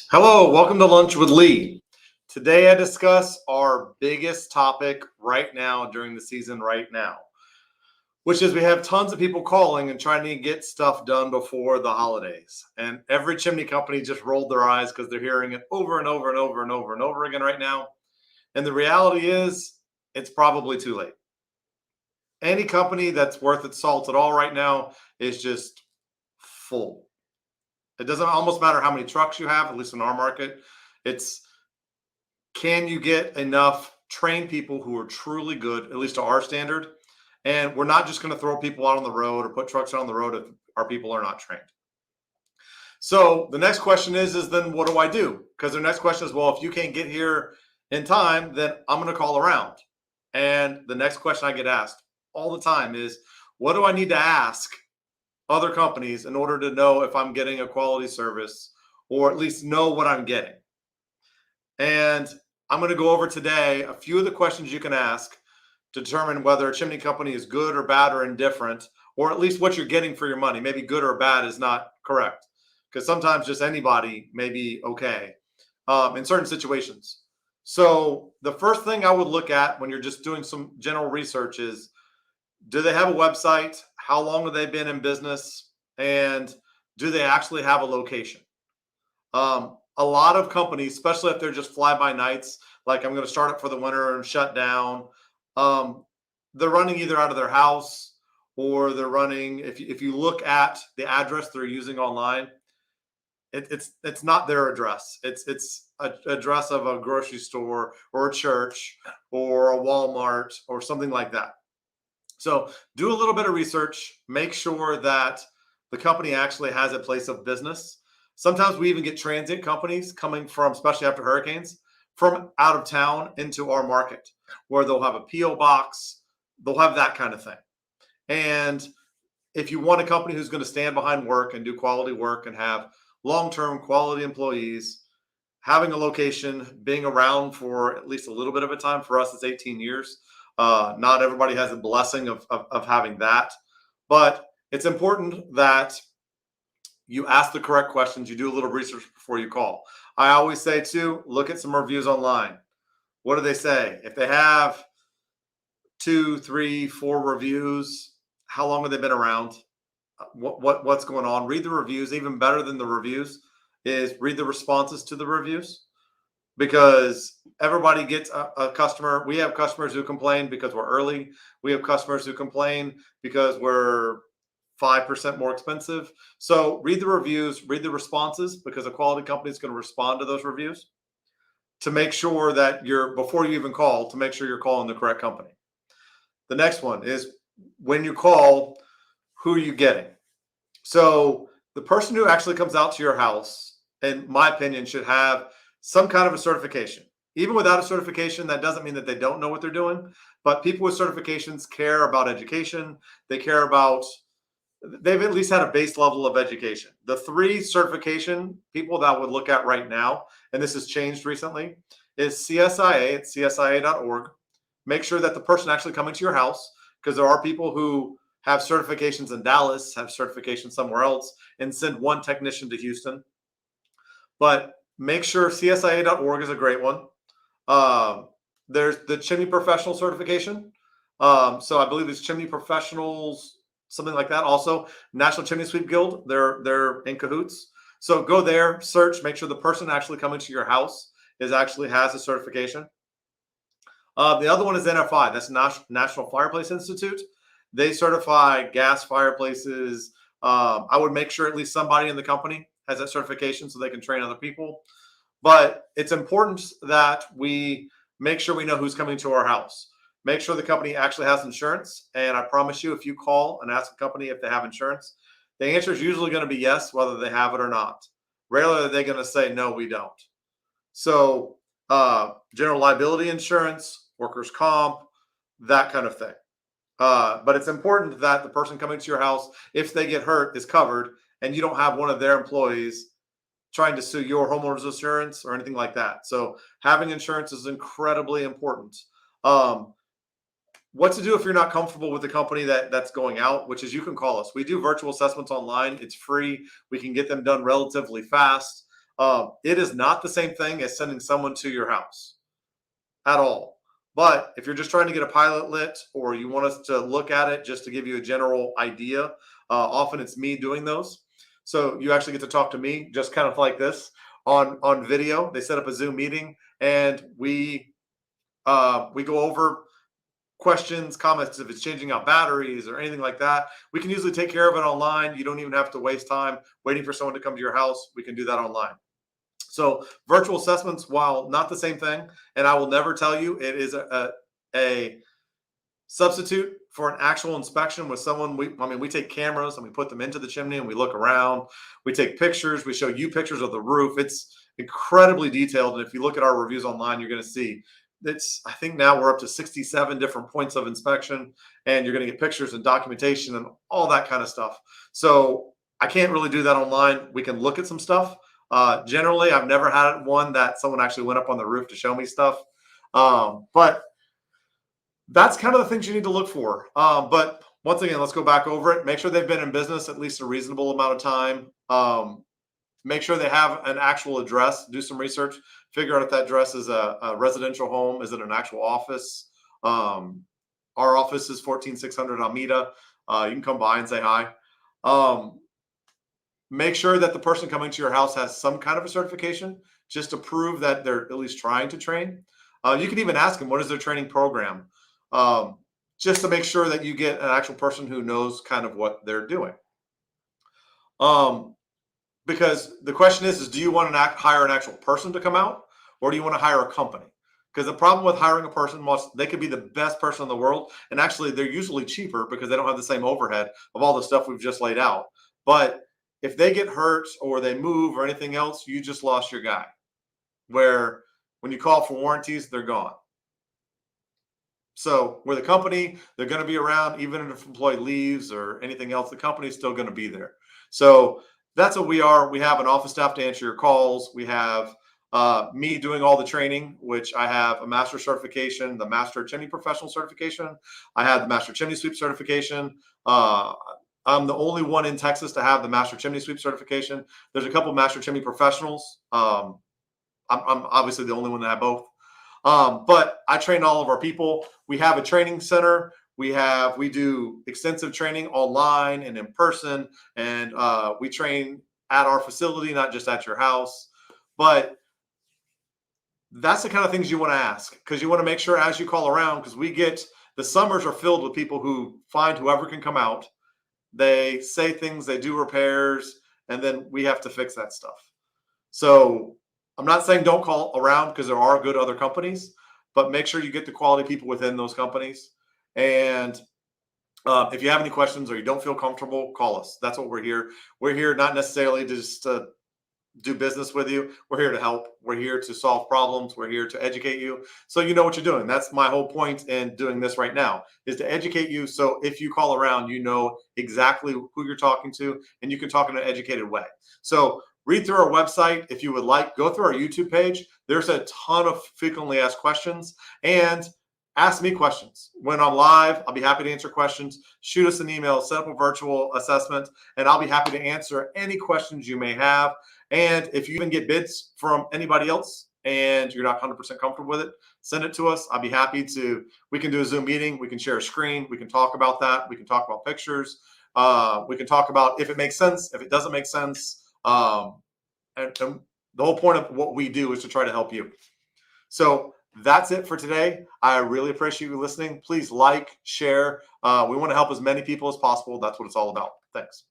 Hello, welcome to Lunch with Lee. Today I discuss our biggest topic right now during the season right now, which is we have tons of people calling and trying to get stuff done before the holidays. And every chimney company just rolled their eyes because they're hearing it over and over and over and over and over again right now. And the reality is it's probably too late. Any company that's worth its salt at all right now is just full. It doesn't almost matter how many trucks you have, at least in our market. It's can you get enough trained people who are truly good, at least to our standard? And we're not just going to throw people out on the road or put trucks out on the road if our people are not trained. So the next question is then what do I do? Because the next question is, well, if you can't get here in time, then I'm going to call around. And the next question I get asked all the time is, what do I need to ask other companies in order to know if I'm getting a quality service or at least know what I'm getting? And I'm going to go over today a few of the questions you can ask to determine whether a chimney company is good or bad or indifferent, or at least what you're getting for your money. Maybe good or bad is not correct, because sometimes just anybody may be okay in certain situations. So the first thing I would look at when you're just doing some general research is, do they have a website? How long have they been in business? And do they actually have a location? A lot of companies, especially if they're just fly-by-nights, like I'm going to start up for the winter and shut down, they're running either out of their house or they're running, if you look at the address they're using online, it's not their address. It's an address of a grocery store or a church or a Walmart or something like that. So do a little bit of research, make sure that the company actually has a place of business. Sometimes we even get transient companies coming from, especially after hurricanes, from out of town into our market, where they'll have a P.O. box, they'll have that kind of thing. And if you want a company who's going to stand behind work and do quality work and have long-term quality employees, having a location, being around for at least a little bit of a time, for us it's 18 years. Not everybody has a blessing of having that, but it's important that you ask the correct questions. You do a little research before you call. I always say too, look at some reviews online. What do they say? If they have 2, 3, 4 reviews, how long have they been around? What's going on? Read the reviews. Even better than the reviews is read the responses to the reviews, because everybody gets a customer. We have customers who complain because we're early. We have customers who complain because we're 5% more expensive. So read the reviews, read the responses, because a quality company is going to respond to those reviews to make sure that before you even call, to make sure you're calling the correct company. The next one is, when you call, who are you getting? So the person who actually comes out to your house, in my opinion, should have some kind of a certification. Even without a certification, that doesn't mean that they don't know what they're doing. But people with certifications care about education. They've at least had a base level of education. The 3 certification people that I would look at right now, and this has changed recently, is CSIA at csia.org. Make sure that the person actually coming to your house, because there are people who have certifications in Dallas, have certifications somewhere else, and send one technician to Houston. But make sure csia.org is a great one. There's the Chimney Professional certification. So I believe it's Chimney Professionals, something like that. Also, National Chimney Sweep Guild, they're in cahoots. So go there, search, make sure the person actually coming to your house has a certification. The other one is NFI. That's National Fireplace Institute. They certify gas fireplaces. I would make sure at least somebody in the company has that certification so they can train other people. But it's important that we make sure we know who's coming to our house. Make sure the company actually has insurance. And I promise you, if you call and ask a company if they have insurance, the answer is usually going to be yes, whether they have it or not. Rarely are they going to say, no, we don't. So general liability insurance, workers' comp, that kind of thing. But it's important that the person coming to your house, if they get hurt, is covered, and you don't have one of their employees trying to sue your homeowner's insurance or anything like that. So having insurance is incredibly important. What to do if you're not comfortable with the company that's going out, which is, you can call us. We do virtual assessments online. It's free. We can get them done relatively fast. It is not the same thing as sending someone to your house at all. But if you're just trying to get a pilot lit, or you want us to look at it just to give you a general idea, often it's me doing those. So you actually get to talk to me just kind of like this on video. They set up a Zoom meeting, and we go over questions, comments, if it's changing out batteries or anything like that. We can usually take care of it online. You don't even have to waste time waiting for someone to come to your house. We can do that online. So virtual assessments, while not the same thing, and I will never tell you it is a substitute for an actual inspection with someone. We take cameras and we put them into the chimney and we look around. We take pictures. We show you pictures of the roof. It's incredibly detailed. And if you look at our reviews online, you're going to see I think now we're up to 67 different points of inspection, and you're going to get pictures and documentation and all that kind of stuff. So I can't really do that online. We can look at some stuff. Generally, I've never had one that someone actually went up on the roof to show me stuff. But that's kind of the things you need to look for. But once again, let's go back over it. Make sure they've been in business at least a reasonable amount of time. Make sure they have an actual address. Do some research. Figure out if that address is a residential home. Is it an actual office? Our office is 14600 Alameda. You can come by and say hi. Make sure that the person coming to your house has some kind of a certification, just to prove that they're at least trying to train. You can even ask them, what is their training program? Just to make sure that you get an actual person who knows kind of what they're doing. Because the question is do you want to hire an actual person to come out, or do you want to hire a company? Because the problem with hiring a person, they could be the best person in the world, and actually they're usually cheaper because they don't have the same overhead of all the stuff we've just laid out. But if they get hurt or they move or anything else, you just lost your guy. Where when you call for warranties, they're gone. So with a company, they're going to be around even if an employee leaves or anything else. The company is still going to be there. So that's what we are. We have an office staff to answer your calls. We have me doing all the training, which I have a master certification, the Master Chimney Professional certification. I have the Master Chimney Sweep certification. I'm the only one in Texas to have the Master Chimney Sweep certification. There's a couple Master Chimney Professionals. I'm obviously the only one that have both. But I train all of our people. We have a training center. We do extensive training online and in person, and we train at our facility, not just at your house. But that's the kind of things you want to ask, because you want to make sure as you call around, because the summers are filled with people who find whoever can come out. They say things, they do repairs, and then we have to fix that stuff. So I'm not saying don't call around, because there are good other companies, but make sure you get the quality people within those companies. And if you have any questions or you don't feel comfortable, call us. That's what we're here. We're here not necessarily to just do business with you. We're here to help. We're here to solve problems. We're here to educate you, so you know what you're doing. That's my whole point in doing this right now, is to educate you. So if you call around, you know exactly who you're talking to, and you can talk in an educated way. So read through our website. If you would like, go through our YouTube page. There's a ton of frequently asked questions, and ask me questions. When I'm live, I'll be happy to answer questions. Shoot us an email, set up a virtual assessment, and I'll be happy to answer any questions you may have. And if you even get bids from anybody else and you're not 100% comfortable with it, send it to us. I'll be happy to. We can do a Zoom meeting. We can share a screen. We can talk about that. We can talk about pictures. We can talk about if it makes sense, if it doesn't make sense. And the whole point of what we do is to try to help you. So that's it for today. I really appreciate you listening. Please like, share. We want to help as many people as possible. That's what it's all about. Thanks.